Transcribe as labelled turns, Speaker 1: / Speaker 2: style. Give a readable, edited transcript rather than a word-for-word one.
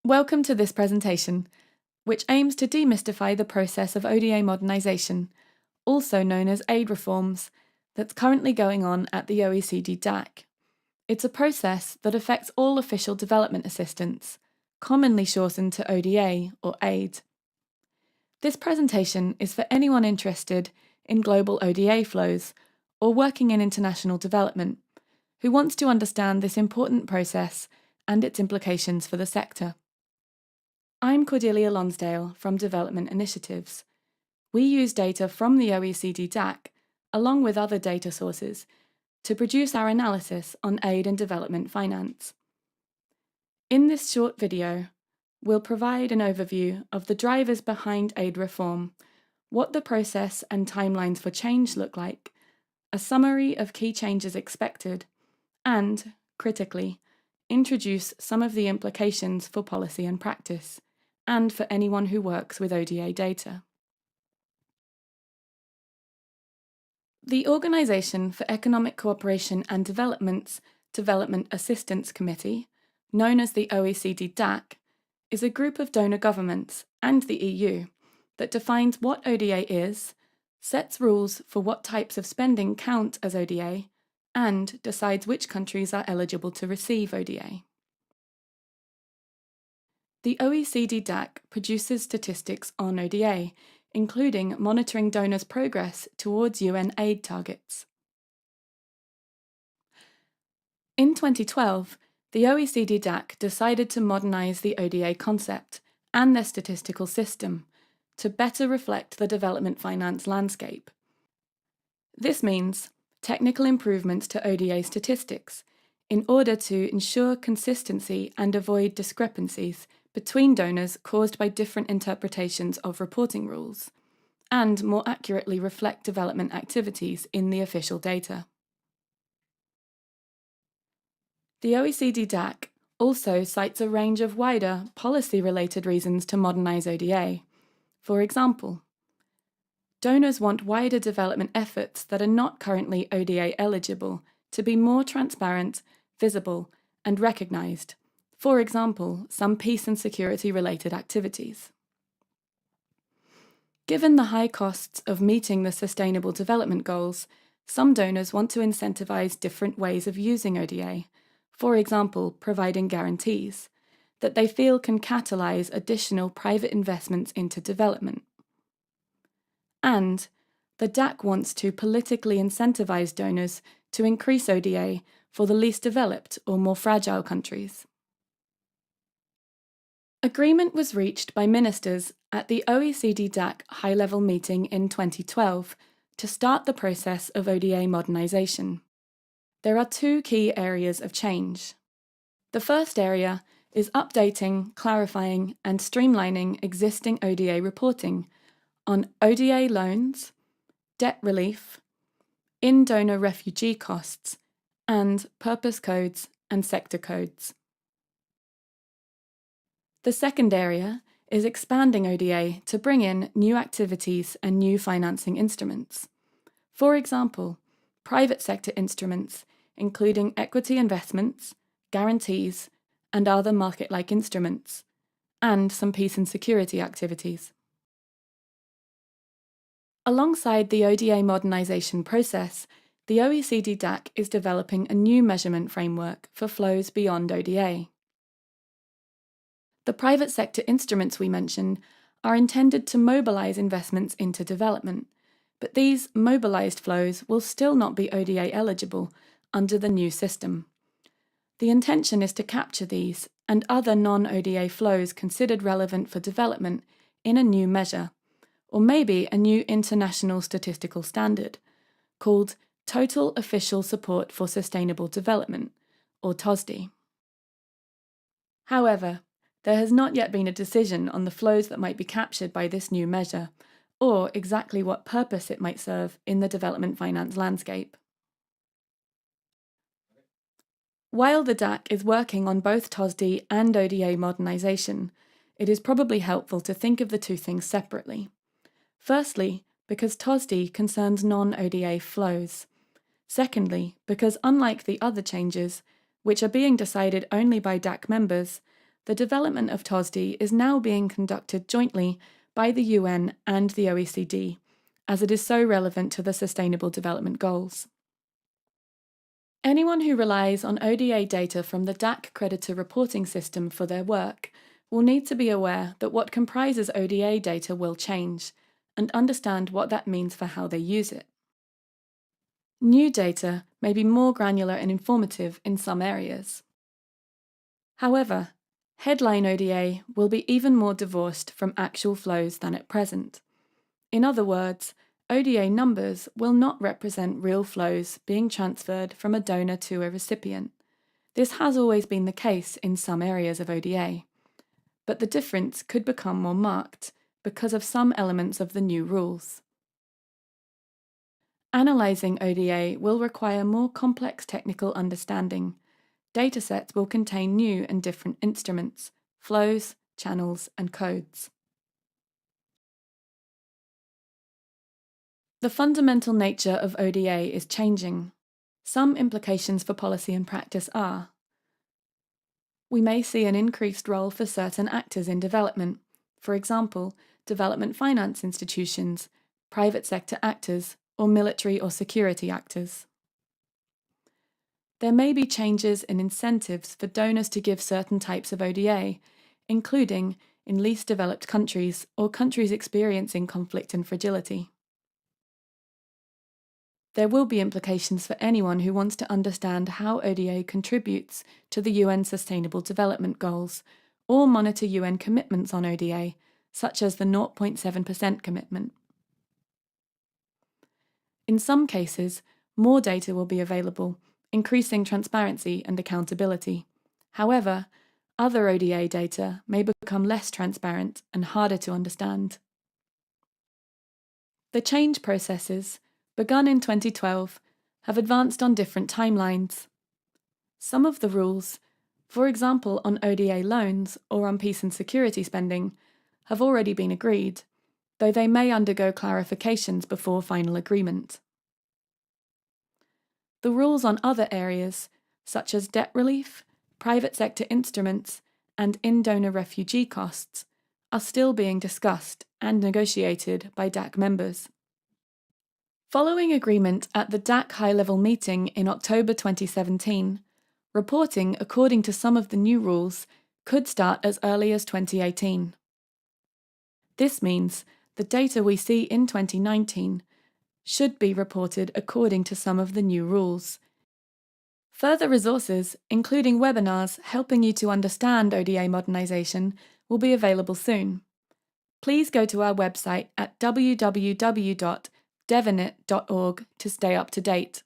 Speaker 1: Welcome to this presentation, which aims to demystify the process of ODA modernisation, also known as aid reforms, that's currently going on at the OECD DAC. It's a process that affects all official development assistance, commonly shortened to ODA or aid. This presentation is for anyone interested in global ODA flows or working in international development, who wants to understand this important process and its implications for the sector. I'm Cordelia Lonsdale from Development Initiatives. We use data from the OECD DAC, along with other data sources, to produce our analysis on aid and development finance. In this short video, we'll provide an overview of the drivers behind aid reform, what the process and timelines for change look like, a summary of key changes expected, and, critically, introduce some of the implications for policy and practice, and for anyone who works with ODA data. The Organisation for Economic Cooperation and Development's Development Assistance Committee, known as the OECD DAC, is a group of donor governments and the EU that defines what ODA is, sets rules for what types of spending count as ODA, and decides which countries are eligible to receive ODA. The OECD DAC produces statistics on ODA, including monitoring donors' progress towards UN aid targets. In 2012, the OECD DAC decided to modernise the ODA concept and their statistical system to better reflect the development finance landscape. This means technical improvements to ODA statistics in order to ensure consistency and avoid discrepancies between donors caused by different interpretations of reporting rules, and more accurately reflect development activities in the official data. The OECD DAC also cites a range of wider policy-related reasons to modernise ODA. For example, donors want wider development efforts that are not currently ODA eligible to be more transparent, visible, and recognised. For example, some peace and security-related activities. Given the high costs of meeting the Sustainable Development Goals, some donors want to incentivise different ways of using ODA, for example, providing guarantees, that they feel can catalyse additional private investments into development. And the DAC wants to politically incentivise donors to increase ODA for the least developed or more fragile countries. Agreement was reached by ministers at the OECD DAC high-level meeting in 2012 to start the process of ODA modernisation. There are two key areas of change. The first area is updating, clarifying, and streamlining existing ODA reporting on ODA loans, debt relief, in-donor refugee costs, and purpose codes and sector codes. The second area is expanding ODA to bring in new activities and new financing instruments. For example, private sector instruments, including equity investments, guarantees, and other market-like instruments, and some peace and security activities. Alongside the ODA modernisation process, the OECD DAC is developing a new measurement framework for flows beyond ODA. The private sector instruments we mentioned are intended to mobilise investments into development, but these mobilised flows will still not be ODA eligible under the new system. The intention is to capture these and other non-ODA flows considered relevant for development in a new measure, or maybe a new international statistical standard, called Total Official Support for Sustainable Development, or TOSD. However, there has not yet been a decision on the flows that might be captured by this new measure, or exactly what purpose it might serve in the development finance landscape. While the DAC is working on both TOSD and ODA modernisation, it is probably helpful to think of the two things separately. Firstly, because TOSD concerns non-ODA flows. Secondly, because unlike the other changes, which are being decided only by DAC members, the development of TOSD is now being conducted jointly by the UN and the OECD, as it is so relevant to the Sustainable Development Goals. Anyone who relies on ODA data from the DAC creditor reporting system for their work will need to be aware that what comprises ODA data will change, and understand what that means for how they use it. New data may be more granular and informative in some areas. However, headline ODA will be even more divorced from actual flows than at present. In other words, ODA numbers will not represent real flows being transferred from a donor to a recipient. This has always been the case in some areas of ODA, but the difference could become more marked because of some elements of the new rules. Analysing ODA will require more complex technical understanding. Datasets will contain new and different instruments, flows, channels, and codes. The fundamental nature of ODA is changing. Some implications for policy and practice are: we may see an increased role for certain actors in development, for example, development finance institutions, private sector actors, or military or security actors. There may be changes in incentives for donors to give certain types of ODA, including in least developed countries or countries experiencing conflict and fragility. There will be implications for anyone who wants to understand how ODA contributes to the UN Sustainable Development Goals, or monitor UN commitments on ODA, such as the 0.7% commitment. In some cases, more data will be available, increasing transparency and accountability. However, other ODA data may become less transparent and harder to understand. The change processes, begun in 2012, have advanced on different timelines. Some of the rules, for example on ODA loans or on peace and security spending, have already been agreed, though they may undergo clarifications before final agreement. The rules on other areas, such as debt relief, private sector instruments, and in-donor refugee costs, are still being discussed and negotiated by DAC members. Following agreement at the DAC high-level meeting in October 2017, reporting according to some of the new rules could start as early as 2018. This means the data we see in 2019 should be reported according to some of the new rules. Further resources, including webinars helping you to understand ODA modernisation, will be available soon. Please go to our website at www.devinit.org to stay up to date.